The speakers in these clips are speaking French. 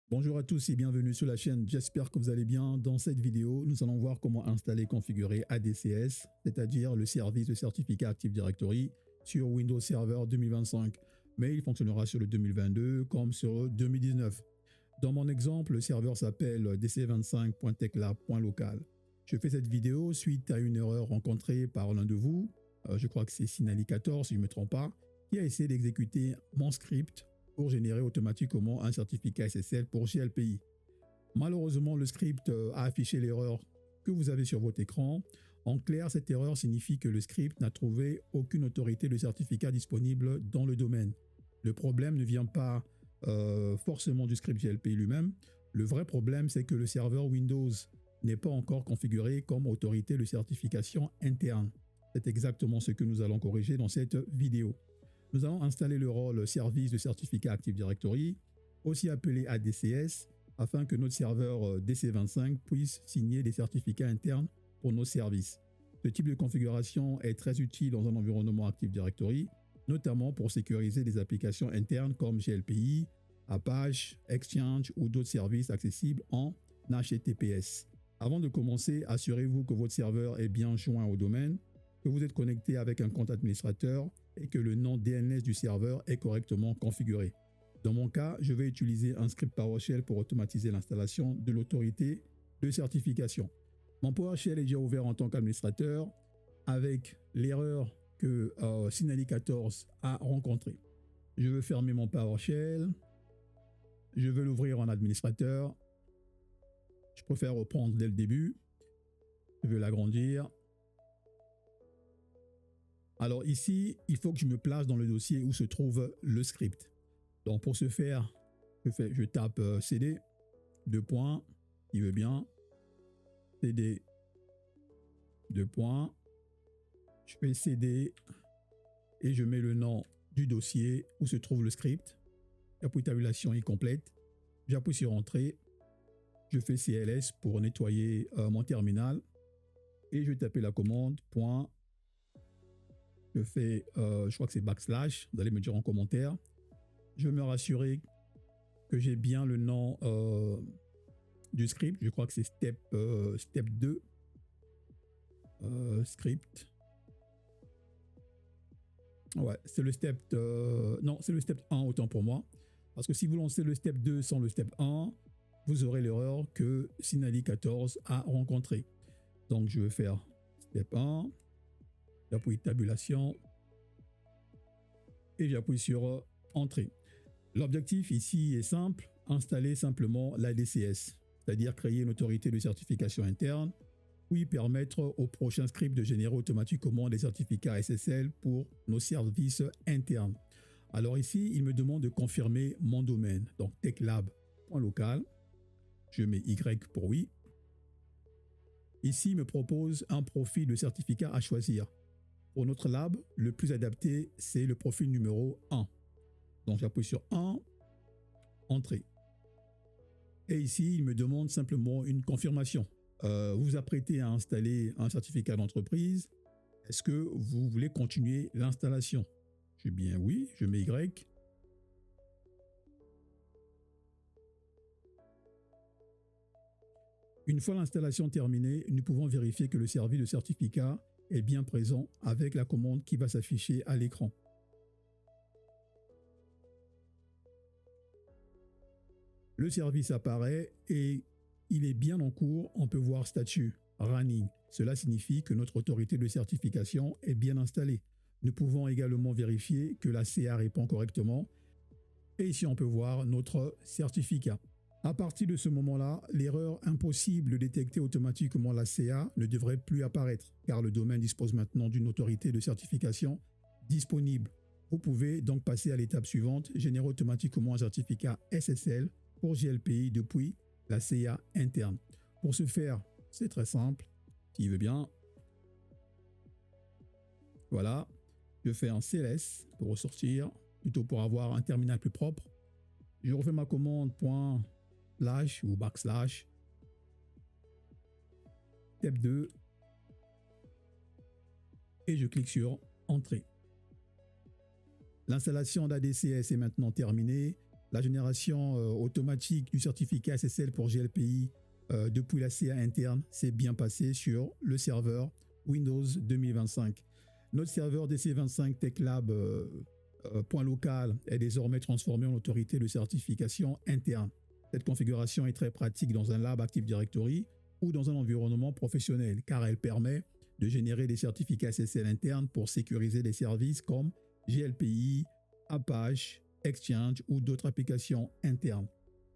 Bonjour à tous et bienvenue sur la chaîne, j'espère que vous allez bien. Dans cette vidéo, nous allons voir comment installer et configurer ADCS, c'est-à-dire le service de certificat Active Directory sur Windows Server 2025. Mais il fonctionnera sur le 2022 comme sur le 2019. Dans mon exemple, le serveur s'appelle dc25.techlab.local. Je fais cette vidéo suite à une erreur rencontrée par l'un de vous, je crois que c'est Sinali14 si je ne me trompe pas, qui a essayé d'exécuter mon script pour générer automatiquement un certificat SSL pour GLPI. Malheureusement, le script a affiché l'erreur que vous avez sur votre écran. En clair, cette erreur signifie que le script n'a trouvé aucune autorité de certificat disponible dans le domaine. Le problème ne vient pas forcément du script GLPI lui-même. Le vrai problème, c'est que le serveur Windows n'est pas encore configuré comme autorité de certification interne. C'est exactement ce que nous allons corriger dans cette vidéo. Nous allons installer le rôle service de certificat Active Directory, aussi appelé ADCS, afin que notre serveur DC25 puisse signer des certificats internes pour nos services. Ce type de configuration est très utile dans un environnement Active Directory, notamment pour sécuriser des applications internes comme GLPI, Apache, Exchange ou d'autres services accessibles en HTTPS. Avant de commencer, assurez-vous que votre serveur est bien joint au domaine, que vous êtes connecté avec un compte administrateur et que le nom DNS du serveur est correctement configuré. Dans mon cas, je vais utiliser un script PowerShell pour automatiser l'installation de l'autorité de certification. Mon PowerShell est déjà ouvert en tant qu'administrateur avec l'erreur que Sinali14 a rencontrée. Je veux fermer mon PowerShell. Je veux l'ouvrir en administrateur. Je préfère reprendre dès le début. Je veux l'agrandir. Alors ici, il faut que je me place dans le dossier où se trouve le script. Donc pour ce faire, je tape cd, deux points, il veut bien, cd, deux points, je fais cd et je mets le nom du dossier où se trouve le script. J'appuie tabulation incomplète, j'appuie sur entrée, je fais cls pour nettoyer mon terminal et je vais taper la commande point. Je fais, je crois que c'est backslash, vous allez me dire en commentaire. Je vais me rassurer que j'ai bien le nom du script. Je crois que c'est step 2. Script. Ouais, c'est le step... non, c'est le step 1 autant pour moi. Parce que si vous lancez le step 2 sans le step 1, vous aurez l'erreur que Sinali14 a rencontrée. Donc je vais faire step 1. J'appuie tabulation et j'appuie sur entrée. L'objectif ici est simple, installer simplement l'ADCS, c'est-à-dire créer une autorité de certification interne, puis permettre au prochain script de générer automatiquement des certificats SSL pour nos services internes. Alors ici, il me demande de confirmer mon domaine, donc techlab.local. Je mets Y pour oui. Ici, il me propose un profil de certificat à choisir. Pour notre lab, le plus adapté, c'est le profil numéro 1. Donc, j'appuie sur 1, entrée. Et ici, il me demande simplement une confirmation. Vous vous apprêtez à installer un certificat d'entreprise. Est-ce que vous voulez continuer l'installation? Je dis bien oui, je mets Y. Une fois l'installation terminée, nous pouvons vérifier que le service de certificat est bien présent avec la commande qui va s'afficher à l'écran. Le service apparaît et il est bien en cours. On peut voir statut running. Cela signifie que notre autorité de certification est bien installée. Nous pouvons également vérifier que la CA répond correctement. Et ici, on peut voir notre certificat. À partir de ce moment-là, l'erreur impossible de détecter automatiquement la CA ne devrait plus apparaître, car le domaine dispose maintenant d'une autorité de certification disponible. Vous pouvez donc passer à l'étape suivante, générer automatiquement un certificat SSL pour GLPI depuis la CA interne. Pour ce faire, c'est très simple, s'il veut bien. Voilà, je fais un CLS pour ressortir, plutôt pour avoir un terminal plus propre. Je refais ma commande / ou backslash step 2 et je clique sur entrée. L'installation d'ADCS est maintenant terminée La génération automatique du certificat SSL pour GLPI depuis la CA interne s'est bien passée sur le serveur Windows 2025. Notre serveur DC25 TechLab point local est désormais transformé en autorité de certification interne. Cette configuration est très pratique dans un lab Active Directory ou dans un environnement professionnel car elle permet de générer des certificats SSL internes pour sécuriser des services comme GLPI, Apache, Exchange ou d'autres applications internes.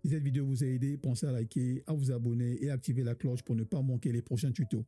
Si cette vidéo vous a aidé, pensez à liker, à vous abonner et à activer la cloche pour ne pas manquer les prochains tutos.